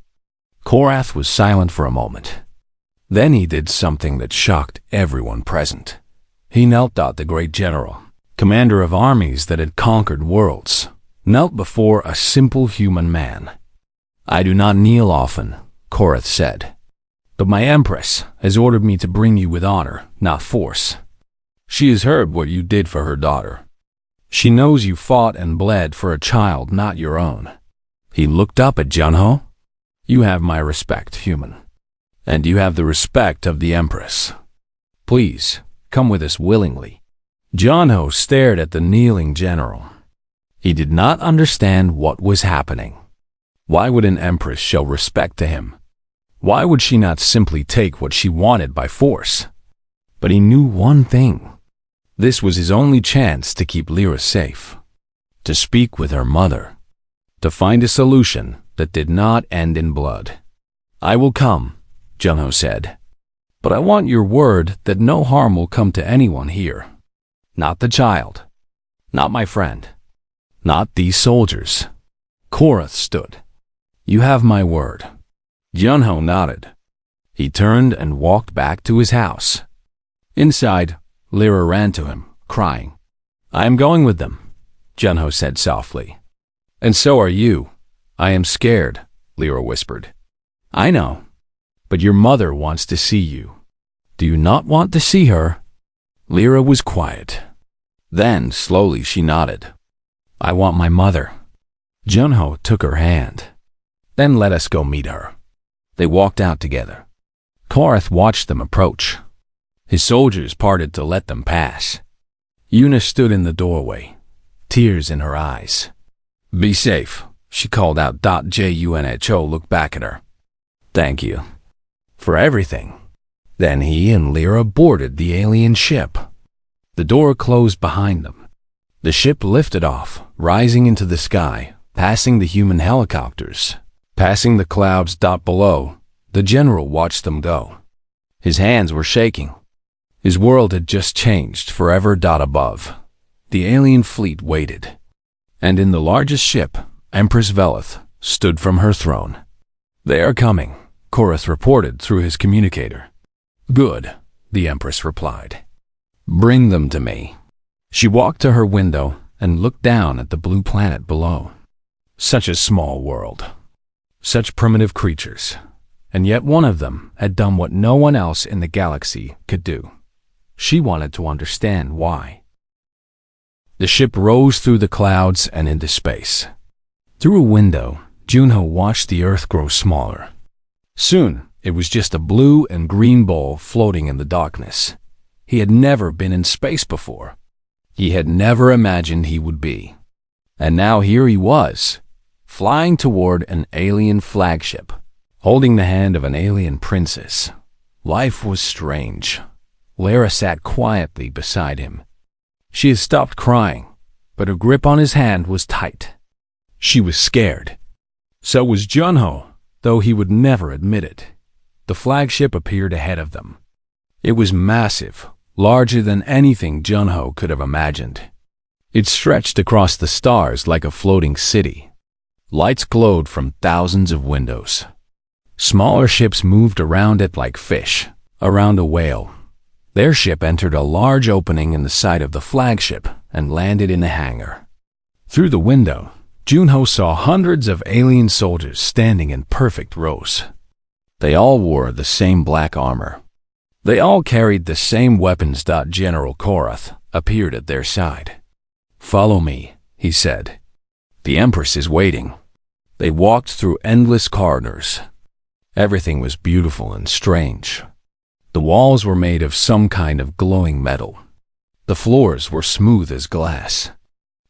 Korath was silent for a moment. Then he did something that shocked everyone present. He knelt. The great general, commander of armies that had conquered worlds, knelt before a simple human man. "I do not kneel often," Korath said. "But my Empress has ordered me to bring you with honor, not force. She has heard what you did for her daughter. She knows you fought and bled for a child not your own." He looked up at Junho. "You have my respect, human. And you have the respect of the Empress. Please, come with us willingly." Junho stared at the kneeling general. He did not understand what was happening. Why would an Empress show respect to him? Why would she not simply take what she wanted by force? But he knew one thing. This was his only chance to keep Lyra safe, to speak with her mother, to find a solution that did not end in blood. "I will come," Junho said. "But I want your word that no harm will come to anyone here. Not the child. Not my friend. Not these soldiers." Korath stood. "You have my word." Junho nodded. He turned and walked back to his house. Inside, Lyra ran to him, crying. "I am going with them," Junho said softly. "And so are you." "I am scared," Lyra whispered. "I know. But your mother wants to see you. Do you not want to see her?" Lyra was quiet. Then, slowly, she nodded. "I want my mother." Junho took her hand. "Then let us go meet her." They walked out together. Korath watched them approach. His soldiers parted to let them pass. Yuna stood in the doorway, tears in her eyes. "Be safe," she called out. Junho looked back at her. "Thank you for everything." Then he and Lyra boarded the alien ship. The door closed behind them. The ship lifted off, rising into the sky, passing the human helicopters, passing the clouds. Below, the general watched them go. His hands were shaking. His world had just changed forever. Above, the alien fleet waited. And in the largest ship, Empress Velith stood from her throne. "They are coming," Korath reported through his communicator. "Good," the Empress replied. "Bring them to me." She walked to her window and looked down at the blue planet below. Such a small world. Such primitive creatures. And yet one of them had done what no one else in the galaxy could do. She wanted to understand why. The ship rose through the clouds and into space. Through a window, Junho watched the Earth grow smaller. Soon, it was just a blue and green ball floating in the darkness. He had never been in space before. He had never imagined he would be. And now here he was, flying toward an alien flagship, holding the hand of an alien princess. Life was strange. Lara sat quietly beside him. She had stopped crying, but her grip on his hand was tight. She was scared. So was Junho, though he would never admit it. The flagship appeared ahead of them. It was massive, larger than anything Junho could have imagined. It stretched across the stars like a floating city. Lights glowed from thousands of windows. Smaller ships moved around it like fish, around a whale. Their ship entered a large opening in the side of the flagship and landed in a hangar. Through the window, Junho saw hundreds of alien soldiers standing in perfect rows. They all wore the same black armor. They all carried the same weapons. General Korath appeared at their side. "Follow me," he said. "The Empress is waiting." They walked through endless corridors. Everything was beautiful and strange. The walls were made of some kind of glowing metal. The floors were smooth as glass.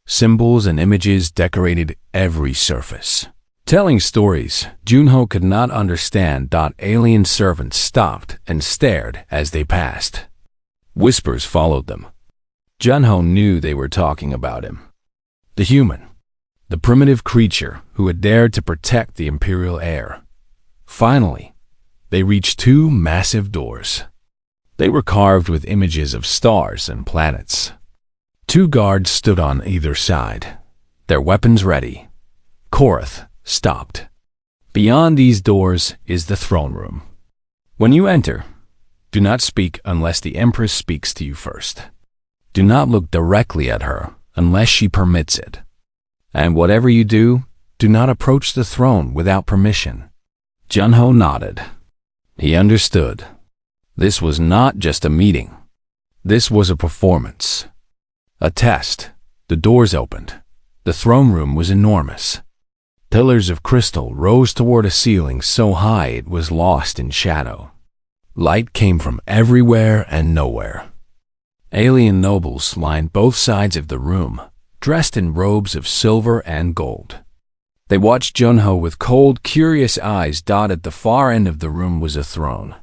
Symbols and images decorated every surface. Telling stories Junho could not understand. Alien servants stopped and stared as they passed. Whispers followed them. Junho knew they were talking about him. The human. The primitive creature who had dared to protect the Imperial heir. Finally, they reached two massive doors. They were carved with images of stars and planets. Two guards stood on either side, their weapons ready. Korath stopped. "Beyond these doors is the throne room. When you enter, do not speak unless the Empress speaks to you first. Do not look directly at her unless she permits it. And whatever you do, do not approach the throne without permission." Junho nodded. He understood. This was not just a meeting. This was a performance. A test. The doors opened. The throne room was enormous. Pillars of crystal rose toward a ceiling so high it was lost in shadow. Light came from everywhere and nowhere. Alien nobles lined both sides of the room, dressed in robes of silver and gold. They watched Junho with cold, curious eyes. At the far end of the room was a throne.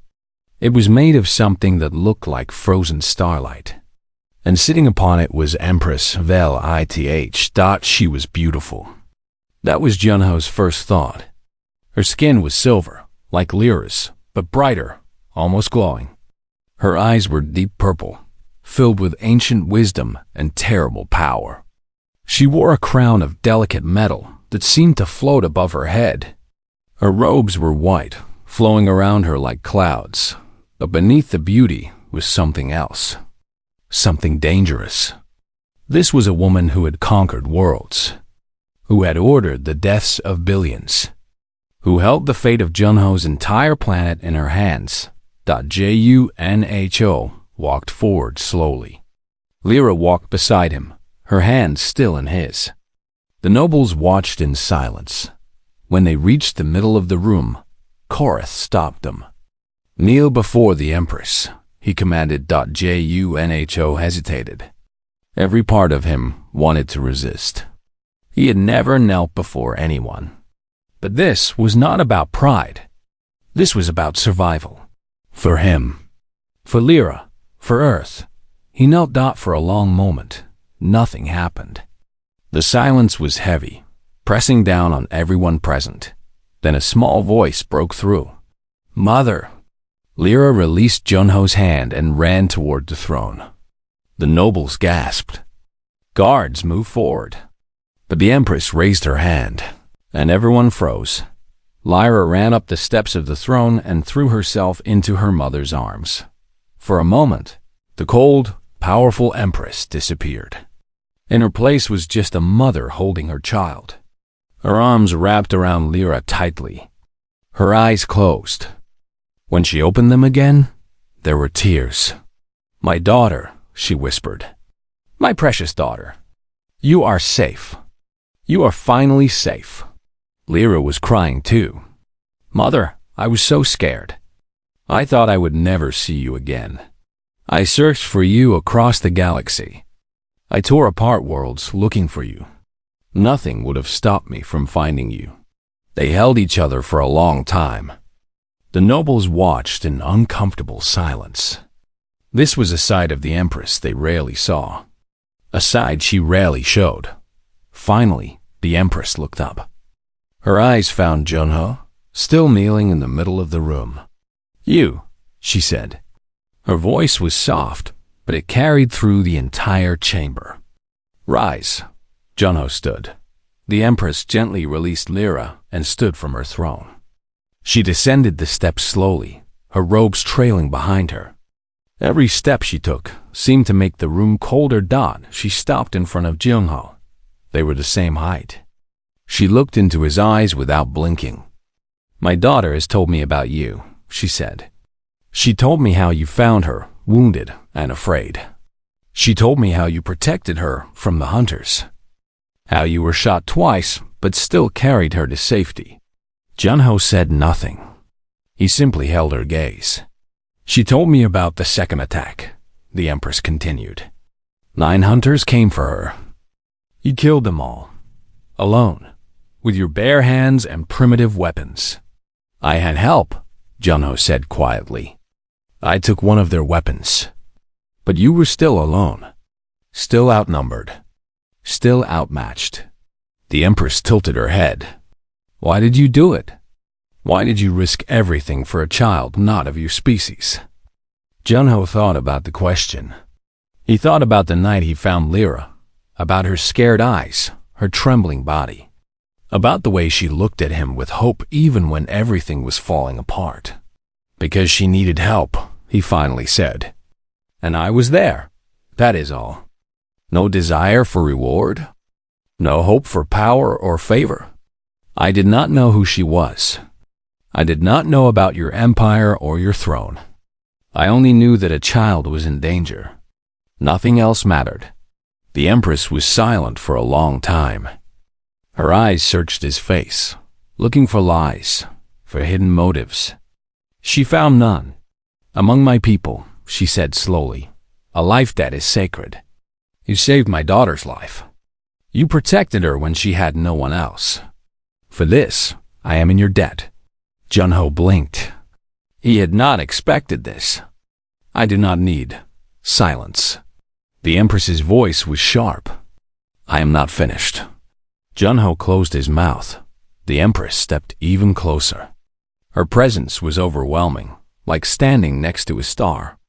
It was made of something that looked like frozen starlight. And sitting upon it was Empress Vel-Ith. She was beautiful. That was Junho's first thought. Her skin was silver, like Lyra's, but brighter, almost glowing. Her eyes were deep purple, filled with ancient wisdom and terrible power. She wore a crown of delicate metal that seemed to float above her head. Her robes were white, flowing around her like clouds, but beneath the beauty was something else. Something dangerous. This was a woman who had conquered worlds, who had ordered the deaths of billions, who held the fate of Junho's entire planet in her hands. Junho walked forward slowly. Lyra walked beside him, her hands still in his. The nobles watched in silence. When they reached the middle of the room, Korath stopped them. "Kneel before the Empress," he commanded. Junho hesitated. Every part of him wanted to resist. He had never knelt before anyone. But this was not about pride. This was about survival. For him. For Lyra. For Earth. He knelt. For a long moment. Nothing happened. The silence was heavy, pressing down on everyone present. Then a small voice broke through. "Mother." Lyra released Junho's hand and ran toward the throne. The nobles gasped. Guards moved forward. But the Empress raised her hand, and everyone froze. Lyra ran up the steps of the throne and threw herself into her mother's arms. For a moment, the cold, powerful Empress disappeared. In her place was just a mother holding her child. Her arms wrapped around Lyra tightly. Her eyes closed. When she opened them again, there were tears. "My daughter," she whispered. "My precious daughter. You are safe. You are finally safe." Lyra was crying too. "Mother, I was so scared. I thought I would never see you again. I searched for you across the galaxy. I tore apart worlds looking for you. Nothing would have stopped me from finding you." They held each other for a long time. The nobles watched in uncomfortable silence. This was a side of the Empress they rarely saw, a side she rarely showed. Finally, the Empress looked up. Her eyes found Junho, still kneeling in the middle of the room. "You," she said. Her voice was soft, but it carried through the entire chamber. "Rise." Junho stood. The Empress gently released Lyra and stood from her throne. She descended the steps slowly, her robes trailing behind her. Every step she took seemed to make the room colder. She stopped in front of Junho. They were the same height. She looked into his eyes without blinking. "My daughter has told me about you," she said. "She told me how you found her, wounded and afraid. She told me how you protected her from the hunters. How you were shot twice, but still carried her to safety." Junho said nothing. He simply held her gaze. "She told me about the second attack," the Empress continued. 9 hunters came for her. You killed them all, alone, with your bare hands and primitive weapons. "I had help," Junho said quietly. "I took one of their weapons. But you were still alone, still outnumbered, still outmatched." The Empress tilted her head. "Why did you do it? Why did you risk everything for a child not of your species?" Junho thought about the question. He thought about the night he found Lyra, about her scared eyes, her trembling body, about the way she looked at him with hope even when everything was falling apart. "Because she needed help," he finally said. "And I was there. That is all. No desire for reward, no hope for power or favor. I did not know who she was. I did not know about your empire or your throne. I only knew that a child was in danger. Nothing else mattered." The Empress was silent for a long time. Her eyes searched his face, looking for lies, for hidden motives. She found none. "Among my people," she said slowly, "a life debt is sacred. You saved my daughter's life. You protected her when she had no one else. For this, I am in your debt." Junho blinked. He had not expected this. "I do not need silence." The Empress's voice was sharp. "I am not finished." Junho closed his mouth. The Empress stepped even closer. Her presence was overwhelming, like standing next to a star.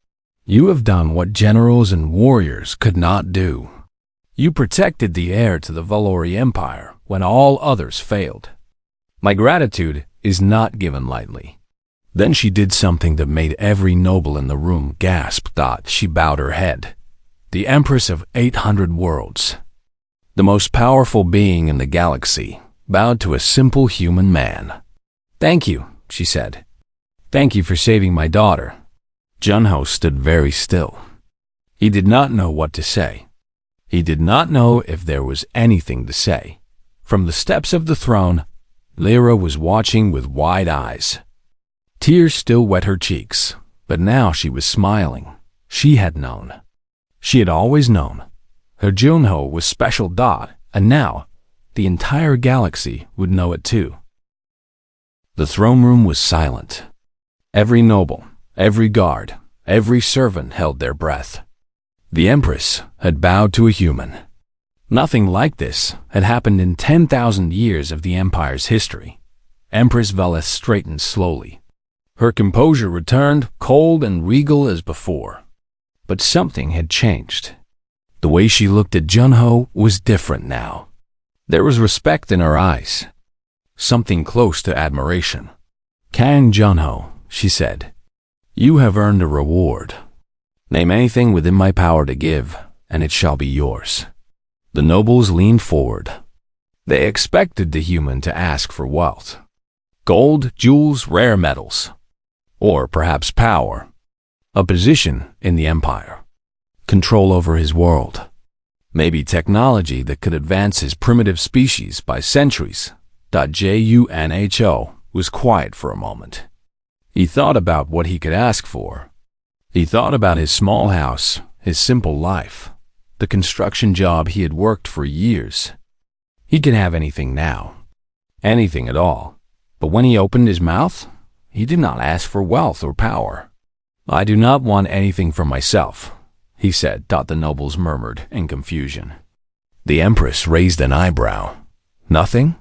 "You have done what generals and warriors could not do. You protected the heir to the Valori Empire when all others failed. My gratitude is not given lightly." Then she did something that made every noble in the room gasp. She bowed her head. The Empress of 800 worlds, the most powerful being in the galaxy, bowed to a simple human man. "Thank you," she said. "Thank you for saving my daughter." Junho stood very still. He did not know what to say. He did not know if there was anything to say. From the steps of the throne, Lyra was watching with wide eyes. Tears still wet her cheeks, but now she was smiling. She had known. She had always known. Her Junho was special. And now, the entire galaxy would know it too. The throne room was silent. Every noble, every guard, every servant held their breath. The Empress had bowed to a human. Nothing like this had happened in 10,000 years of the Empire's history. Empress Veles straightened slowly. Her composure returned, cold and regal as before. But something had changed. The way she looked at Junho was different now. There was respect in her eyes, something close to admiration. "Kang Junho," she said, "you have earned a reward. Name anything within my power to give, and it shall be yours." The nobles leaned forward. They expected the human to ask for wealth. Gold, jewels, rare metals. Or perhaps power. A position in the Empire. Control over his world. Maybe technology that could advance his primitive species by centuries. Junho was quiet for a moment. He thought about what he could ask for. He thought about his small house, his simple life, the construction job he had worked for years. He could have anything now, anything at all. But when he opened his mouth, he did not ask for wealth or power. "I do not want anything for myself," he said. The nobles murmured in confusion. The Empress raised an eyebrow. "Nothing?"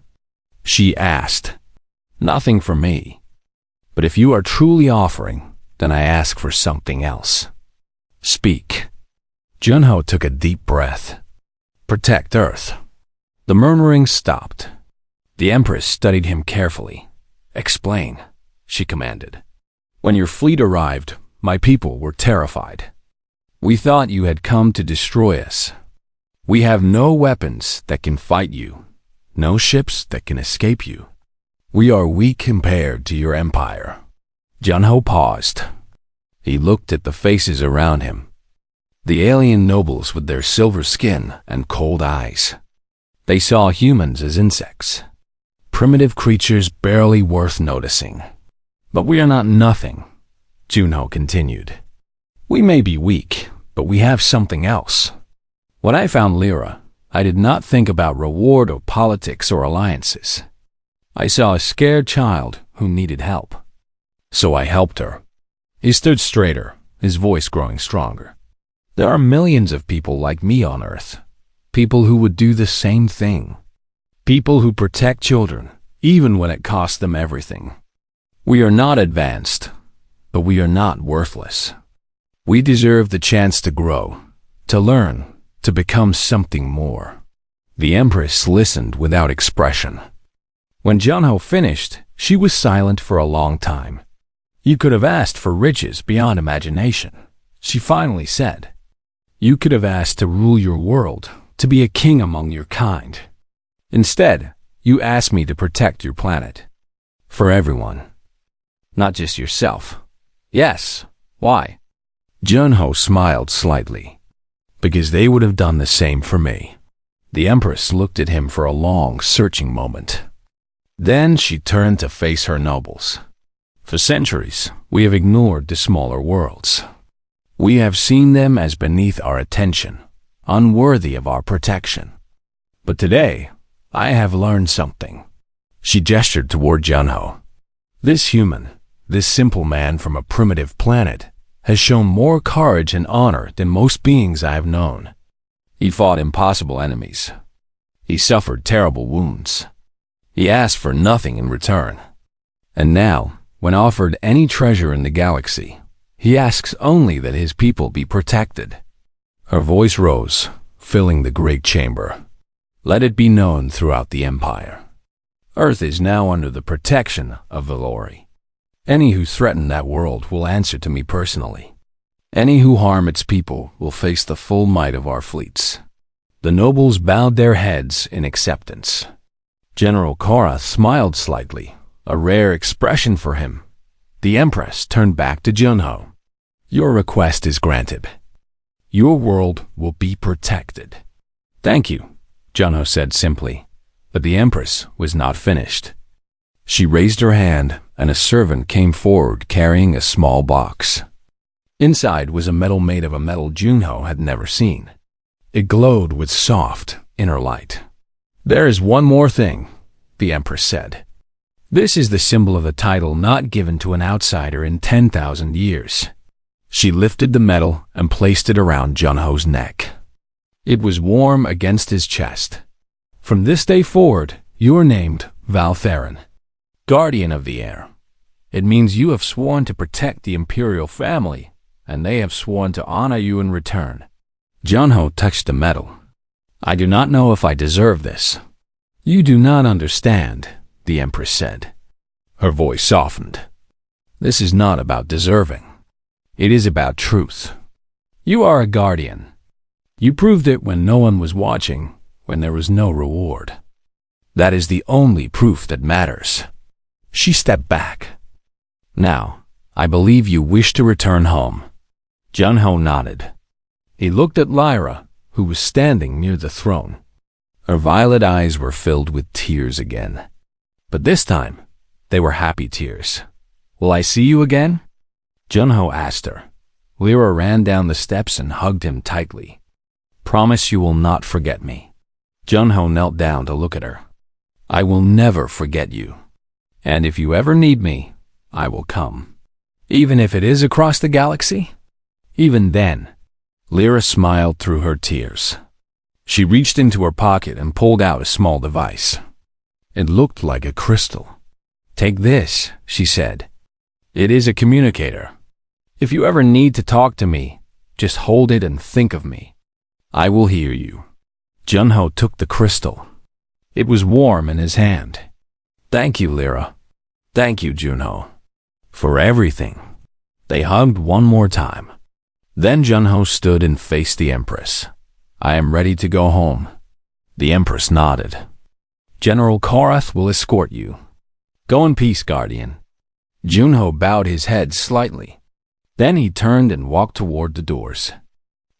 she asked. "Nothing for me. But if you are truly offering, then I ask for something else. Speak." Junho took a deep breath. "Protect Earth." The murmuring stopped. The Empress studied him carefully. "Explain," she commanded. "When your fleet arrived, my people were terrified. We thought you had come to destroy us. We have no weapons that can fight you, no ships that can escape you. We are weak compared to your empire." Junho paused. He looked at the faces around him. The alien nobles with their silver skin and cold eyes. They saw humans as insects, primitive creatures barely worth noticing. "But we are not nothing," Junho continued. "We may be weak, but we have something else. When I found Lyra, I did not think about reward or politics or alliances. I saw a scared child who needed help. So I helped her." He stood straighter, his voice growing stronger. "There are millions of people like me on Earth. People who would do the same thing. People who protect children, even when it costs them everything. We are not advanced, but we are not worthless. We deserve the chance to grow, to learn, to become something more." The Empress listened without expression. When Junho finished, she was silent for a long time. "You could have asked for riches beyond imagination," she finally said. "You could have asked to rule your world, to be a king among your kind. Instead, you asked me to protect your planet. For everyone. Not just yourself." "Yes. Why?" Junho smiled slightly. "Because they would have done the same for me." The Empress looked at him for a long, searching moment. Then she turned to face her nobles. "For centuries, we have ignored the smaller worlds. We have seen them as beneath our attention, unworthy of our protection. But today, I have learned something." She gestured toward Junho. "This human, this simple man from a primitive planet, has shown more courage and honor than most beings I have known. He fought impossible enemies. He suffered terrible wounds. He asked for nothing in return. And now, when offered any treasure in the galaxy, he asks only that his people be protected." Her voice rose, filling the great chamber. "Let it be known throughout the Empire. Earth is now under the protection of Valori. Any who threaten that world will answer to me personally. Any who harm its people will face the full might of our fleets." The nobles bowed their heads in acceptance. General Korath smiled slightly, a rare expression for him. The Empress turned back to Junho. "Your request is granted. Your world will be protected." "Thank you," Junho said simply. But the Empress was not finished. She raised her hand, and a servant came forward carrying a small box. Inside was a metal made of a metal Junho had never seen. It glowed with soft, inner light. "There is one more thing," the Empress said. "This is the symbol of a title not given to an outsider in 10,000 years." She lifted the metal and placed it around Junho's neck. It was warm against his chest. "From this day forward, you are named Valtherin, Guardian of the Air. It means you have sworn to protect the Imperial family, and they have sworn to honor you in return." Junho touched the metal. "I do not know if I deserve this." "You do not understand," the Empress said. Her voice softened. "This is not about deserving. It is about truth. You are a guardian. You proved it when no one was watching, when there was no reward. That is the only proof that matters." She stepped back. "Now, I believe you wish to return home." Junho nodded. He looked at Lyra, who was standing near the throne. Her violet eyes were filled with tears again. But this time, they were happy tears. "Will I see you again?" Junho asked her. Lyra ran down the steps and hugged him tightly. "Promise you will not forget me." Junho knelt down to look at her. "I will never forget you. And if you ever need me, I will come. Even if it is across the galaxy?" "Even then." Lyra smiled through her tears. She reached into her pocket and pulled out a small device. It looked like a crystal. "Take this," she said. "It is a communicator. If you ever need to talk to me, just hold it and think of me. I will hear you." Junho took the crystal. It was warm in his hand. "Thank you, Lyra. Thank you, Junho. For everything." They hugged one more time. Then Junho stood and faced the Empress. "I am ready to go home." The Empress nodded. "General Korath will escort you. Go in peace, Guardian." Junho bowed his head slightly. Then he turned and walked toward the doors.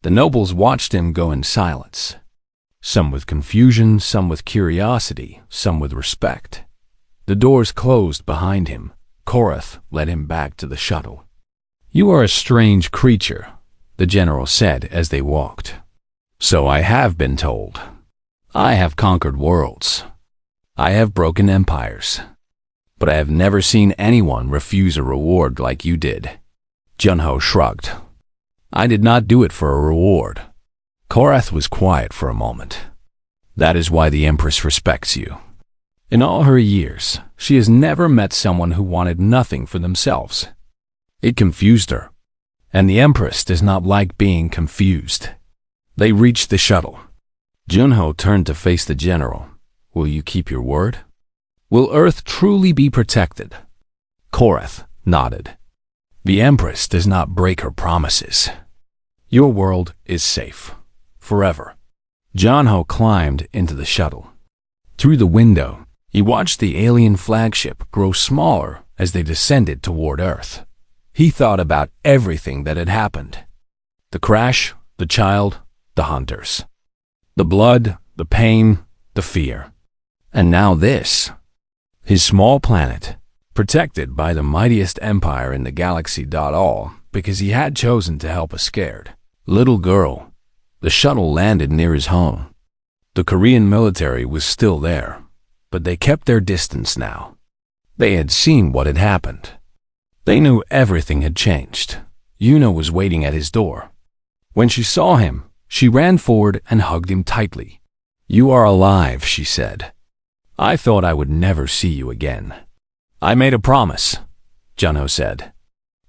The nobles watched him go in silence. Some with confusion, some with curiosity, some with respect. The doors closed behind him. Korath led him back to the shuttle. "You are a strange creature," the general said as they walked. "So I have been told. I have conquered worlds. I have broken empires. But I have never seen anyone refuse a reward like you did." Junho shrugged. "I did not do it for a reward." Korath was quiet for a moment. "That is why the Empress respects you. In all her years, she has never met someone who wanted nothing for themselves. It confused her. And the Empress does not like being confused." They reached the shuttle. Junho turned to face the general. "Will you keep your word? Will Earth truly be protected?" Korath nodded. "The Empress does not break her promises. Your world is safe. Forever." Junho climbed into the shuttle. Through the window, he watched the alien flagship grow smaller as they descended toward Earth. He thought about everything that had happened. The crash, the child, the hunters. The blood, the pain, the fear. And now this. His small planet, protected by the mightiest empire in the galaxy. All because he had chosen to help a scared little girl. The shuttle landed near his home. The Korean military was still there, but they kept their distance now. They had seen what had happened. They knew everything had changed. Yuna was waiting at his door. When she saw him, she ran forward and hugged him tightly. "You are alive," she said. "I thought I would never see you again." "I made a promise," Junho said.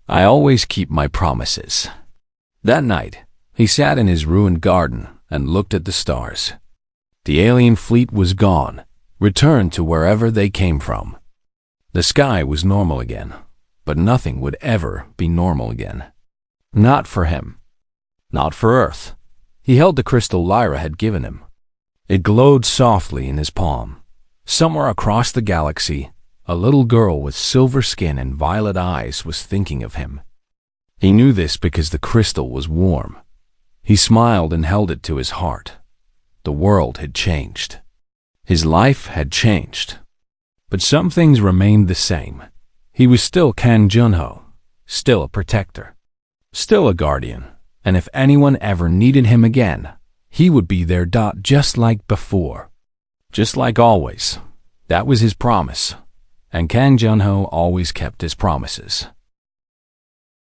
"I always keep my promises." That night, he sat in his ruined garden and looked at the stars. The alien fleet was gone, returned to wherever they came from. The sky was normal again, but nothing would ever be normal again. Not for him. Not for Earth. He held the crystal Lyra had given him. It glowed softly in his palm. Somewhere across the galaxy, a little girl with silver skin and violet eyes was thinking of him. He knew this because the crystal was warm. He smiled and held it to his heart. The world had changed. His life had changed. But some things remained the same. He was still Kang Junho, still a protector, still a guardian, and if anyone ever needed him again, he would be there. Just like before. Just like always. That was his promise. And Kang Junho always kept his promises.